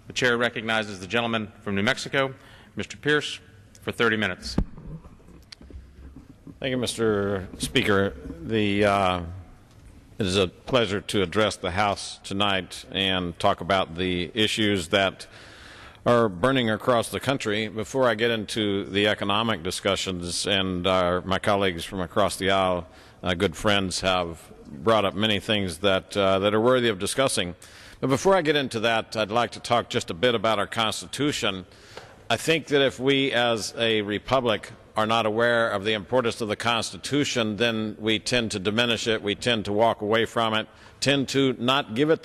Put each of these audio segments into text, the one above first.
The Chair recognizes the gentleman from New Mexico, Mr. Pearce, for 30 minutes. Thank you, Mr. Speaker. It is a pleasure to address the House tonight and talk about the issues that are burning across the country. Before I get into the economic discussions, and my colleagues from across the aisle, good friends, have brought up many things that are worthy of discussing. But before I get into that, I'd like to talk just a bit about our Constitution. I think that if we as a republic are not aware of the importance of the Constitution, then we tend to diminish it, we tend to walk away from it, tend to not give it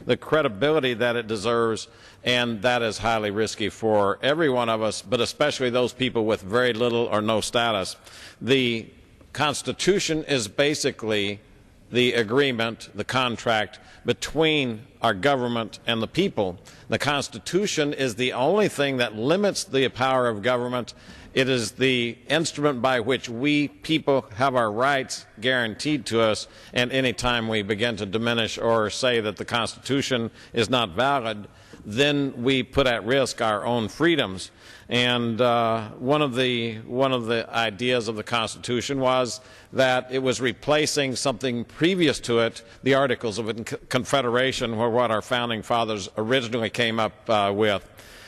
the credibility that it deserves, and that is highly risky for every one of us, but especially those people with very little or no status. The Constitution is basically the agreement, the contract between our government and the people. The Constitution is the only thing that limits the power of government. It is the instrument by which we people have our rights guaranteed to us, and any time we begin to diminish or say that the Constitution is not valid, then we put at risk our own freedoms. And one of the ideas of the Constitution was that it was replacing something previous to it. The Articles of Confederation were what our founding fathers originally came up with.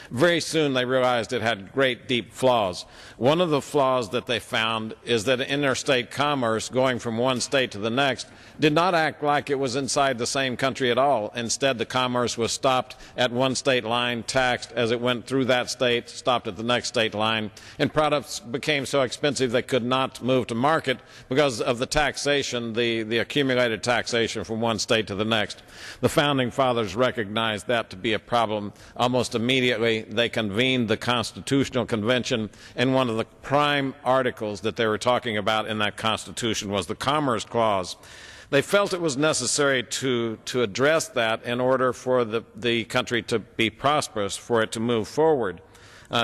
Very soon they realized it had great deep flaws. One of the flaws that they found is that interstate commerce going from one state to the next did not act like it was inside the same country at all. Instead, the commerce was stopped at one state line, taxed as it went through that state, stopped at the next state line, and products became so expensive they could not move to market because of the taxation, the accumulated taxation from one state to the next. The founding fathers recognized that to be a problem almost immediately. They convened the Constitutional Convention, and one of the prime articles that they were talking about in that Constitution was the Commerce Clause. They felt it was necessary to address that in order for the country to be prosperous, for it to move forward.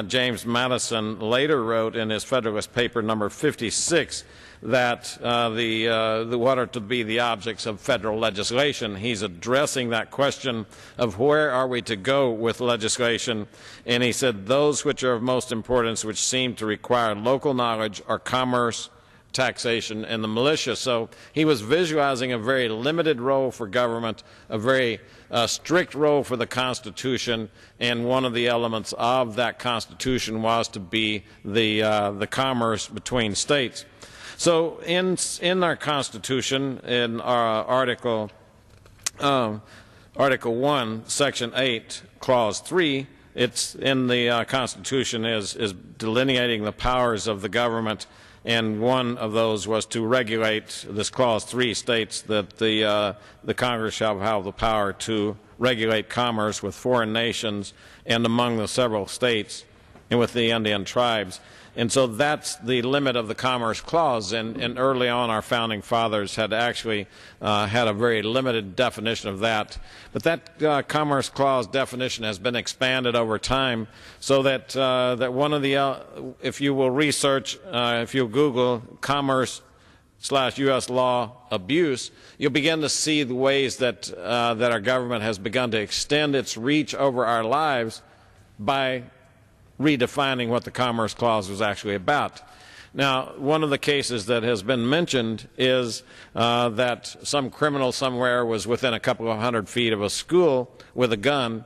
James Madison later wrote in his Federalist Paper number 56 that what are to be the objects of federal legislation. He's addressing that question of where are we to go with legislation, and he said those which are of most importance, which seem to require local knowledge, are commerce, taxation, and the militia. So he was visualizing a very limited role for government, a very strict role for the Constitution, and one of the elements of that Constitution was to be the commerce between states. So in our Constitution, in our Article 1, Section 8, Clause 3, it's in the Constitution is delineating the powers of the government, and one of those was to regulate. This Clause 3 states that the Congress shall have the power to regulate commerce with foreign nations and among the several states and with the Indian tribes. And so that's the limit of the Commerce Clause, and early on our founding fathers had actually had a very limited definition of that. But that Commerce Clause definition has been expanded over time so that, one of the, if you will research, if you Google commerce/U.S. law abuse, you'll begin to see the ways that our government has begun to extend its reach over our lives by redefining what the Commerce Clause was actually about. Now, one of the cases that has been mentioned is that some criminal somewhere was within a couple of 100 feet of a school with a gun,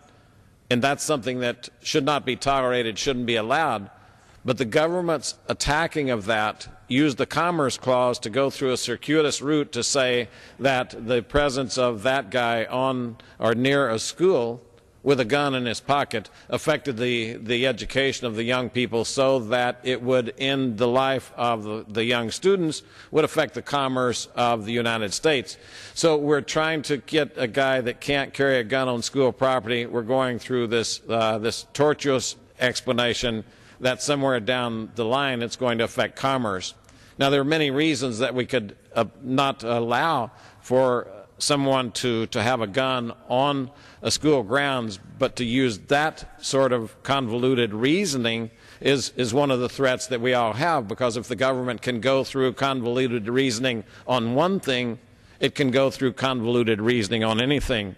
and that's something that should not be tolerated, shouldn't be allowed. But the government's attacking of that used the Commerce Clause to go through a circuitous route to say that the presence of that guy on or near a school with a gun in his pocket affected the education of the young people, so that it would end the life of the young students, would affect the commerce of the United States. So we're trying to get a guy that can't carry a gun on school property. We're going through this tortuous explanation that somewhere down the line it's going to affect commerce. Now, there are many reasons that we could not allow for someone to have a gun on a school grounds, but to use that sort of convoluted reasoning is one of the threats that we all have, because if the government can go through convoluted reasoning on one thing, it can go through convoluted reasoning on anything.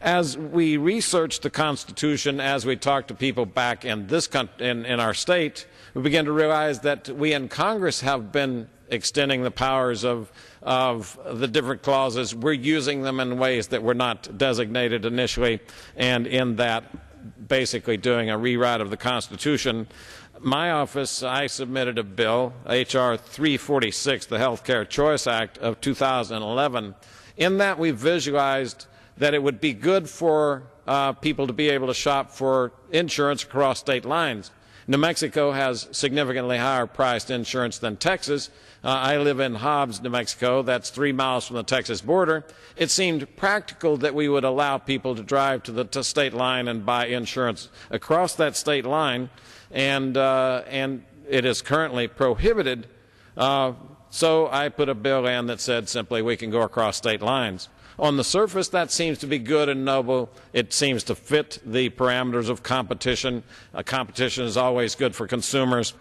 As we research the Constitution, as we talk to people back in in our state, we begin to realize that we in Congress have been extending the powers of the different clauses. We're using them in ways that were not designated initially, and in that basically doing a rewrite of the Constitution. My office, I submitted a bill, H.R. 346, the Health Care Choice Act of 2011. In that we visualized that it would be good for people to be able to shop for insurance across state lines. New Mexico has significantly higher priced insurance than Texas. I live in Hobbs, New Mexico. That's 3 miles from the Texas border. It seemed practical that we would allow people to drive to the state line and buy insurance across that state line, and it is currently prohibited. So I put a bill in that said simply we can go across state lines. On the surface, that seems to be good and noble. It seems to fit the parameters of competition. Competition is always good for consumers.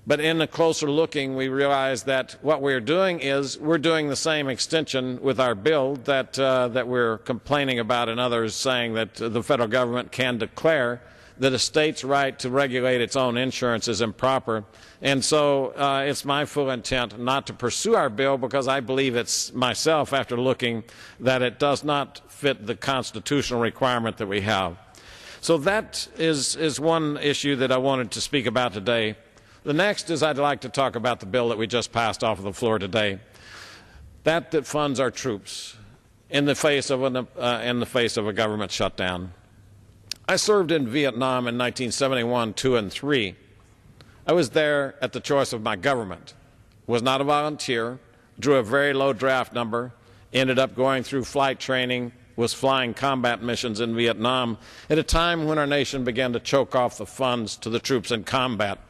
But in a closer looking, we realize that what we're doing is we're doing the same extension with our bill that we're complaining about, and others saying that the federal government can declare that a state's right to regulate its own insurance is improper. And so it's my full intent not to pursue our bill, because I believe it's myself, after looking, that it does not fit the constitutional requirement that we have. So that is one issue that I wanted to speak about today. The next is I'd like to talk about the bill that we just passed off of the floor today, that funds our troops in the face of a government shutdown. I served in Vietnam in 1971, 2, and 3. I was there at the choice of my government, was not a volunteer, drew a very low draft number, ended up going through flight training, was flying combat missions in Vietnam at a time when our nation began to choke off the funds to the troops in combat.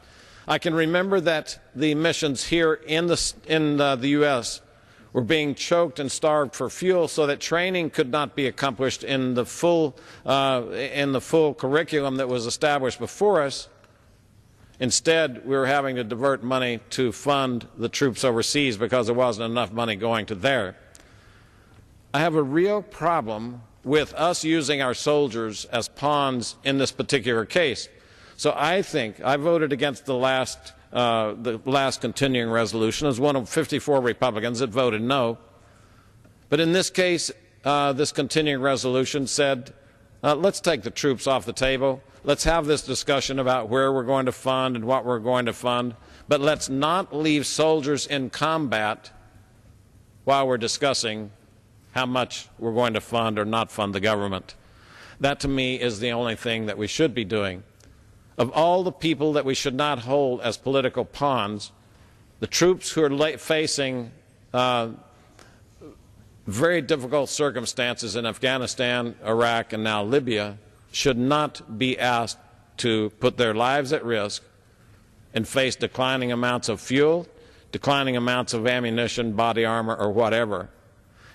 I can remember that the missions here in the U.S. were being choked and starved for fuel, so that training could not be accomplished in the full curriculum that was established before us. Instead, we were having to divert money to fund the troops overseas because there wasn't enough money going to there. I have a real problem with us using our soldiers as pawns in this particular case. So I think I voted against the last continuing resolution as one of 54 Republicans that voted no. But in this case, this continuing resolution said, let's take the troops off the table. Let's have this discussion about where we're going to fund and what we're going to fund. But let's not leave soldiers in combat while we're discussing how much we're going to fund or not fund the government. That, to me, is the only thing that we should be doing. Of all the people that we should not hold as political pawns, the troops who are facing very difficult circumstances in Afghanistan, Iraq, and now Libya should not be asked to put their lives at risk and face declining amounts of fuel, declining amounts of ammunition, body armor, or whatever.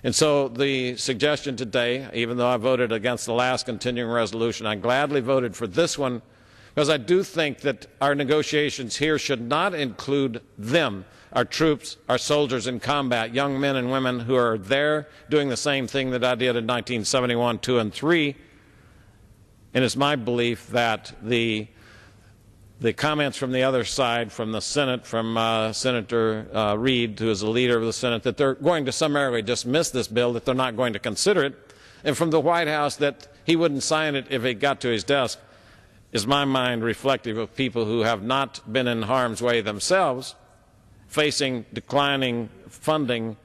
And so the suggestion today, even though I voted against the last continuing resolution, I gladly voted for this one, because I do think that our negotiations here should not include them, our troops, our soldiers in combat, young men and women who are there doing the same thing that I did in 1971, 2, and 3. And it's my belief that the comments from the other side, from the Senate, from Senator Reid, who is the leader of the Senate, that they're going to summarily dismiss this bill, that they're not going to consider it, and from the White House that he wouldn't sign it if it got to his desk, is my mind reflective of people who have not been in harm's way themselves, facing declining funding.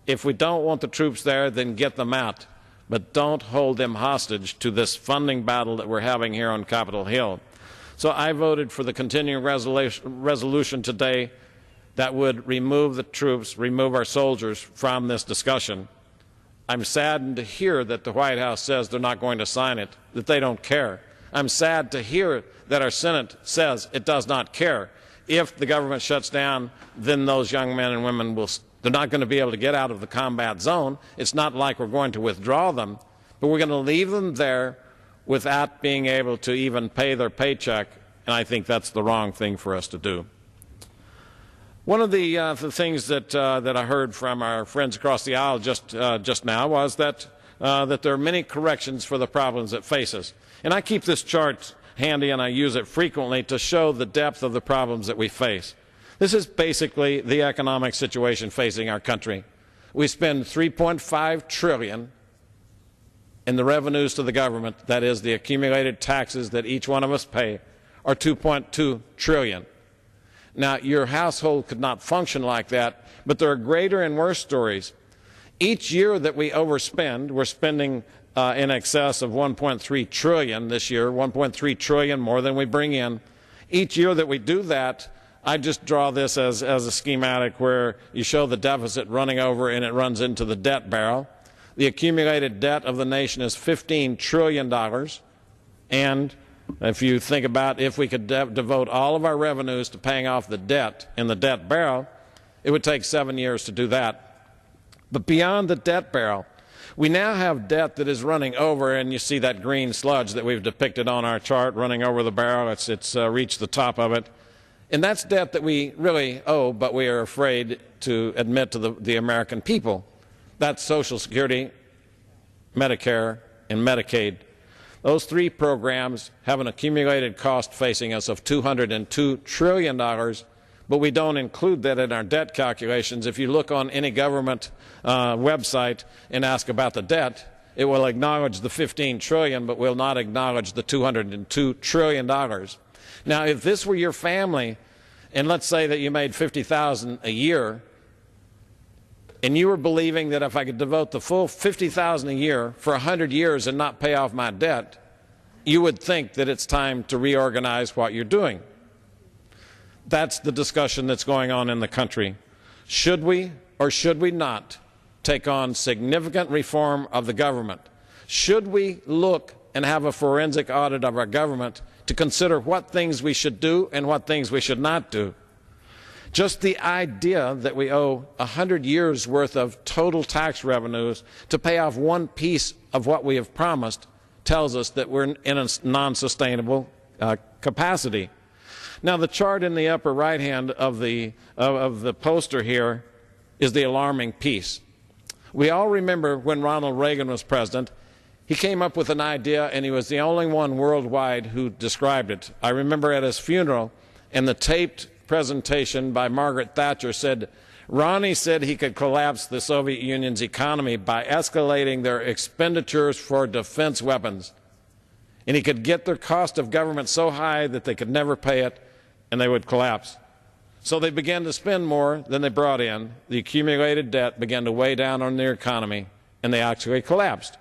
If we don't want the troops there, then get them out, but don't hold them hostage to this funding battle that we're having here on Capitol Hill. So I voted for the continuing resolution today that would remove the troops, remove our soldiers from this discussion. I'm saddened to hear that the White House says they're not going to sign it, that they don't care. I'm sad to hear that our Senate says it does not care. If the government shuts down, then those young men and women they're not going to be able to get out of the combat zone. It's not like we're going to withdraw them, but we're going to leave them there without being able to even pay their paycheck, and I think that's the wrong thing for us to do. One of the things that I heard from our friends across the aisle just now was that that there are many corrections for the problems that face us. And I keep this chart handy and I use it frequently to show the depth of the problems that we face. This is basically the economic situation facing our country. We spend $3.5 trillion in the revenues to the government, that is, the accumulated taxes that each one of us pay, are $2.2 trillion. Now, your household could not function like that, but there are greater and worse stories. Each year that we overspend, we're spending in excess of $1.3 trillion this year, $1.3 trillion more than we bring in. Each year that we do that, I just draw this as a schematic where you show the deficit running over and it runs into the debt barrel. The accumulated debt of the nation is $15 trillion. And if you think about if we could devote all of our revenues to paying off the debt in the debt barrel, it would take 7 years to do that. But beyond the debt barrel, we now have debt that is running over, and you see that green sludge that we've depicted on our chart running over the barrel. It's reached the top of it. And that's debt that we really owe, but we are afraid to admit to the American people. That's Social Security, Medicare, and Medicaid. Those three programs have an accumulated cost facing us of $202 trillion, but we don't include that in our debt calculations. If you look on any government website and ask about the debt, it will acknowledge the $15 trillion, but will not acknowledge the $202 trillion. Now, if this were your family, and let's say that you made $50,000 a year, and you were believing that if I could devote the full $50,000 a year for 100 years and not pay off my debt, you would think that it's time to reorganize what you're doing. That's the discussion that's going on in the country. Should we or should we not take on significant reform of the government? Should we look and have a forensic audit of our government to consider what things we should do and what things we should not do? Just the idea that we owe 100 years' worth of total tax revenues to pay off one piece of what we have promised tells us that we're in a non-sustainable capacity. Now, the chart in the upper right hand of the poster here is the alarming piece. We all remember when Ronald Reagan was president, he came up with an idea, and he was the only one worldwide who described it. I remember at his funeral, and the taped presentation by Margaret Thatcher said, Ronnie said he could collapse the Soviet Union's economy by escalating their expenditures for defense weapons. And he could get their cost of government so high that they could never pay it, and they would collapse. So they began to spend more than they brought in. The accumulated debt began to weigh down on their economy, and they actually collapsed.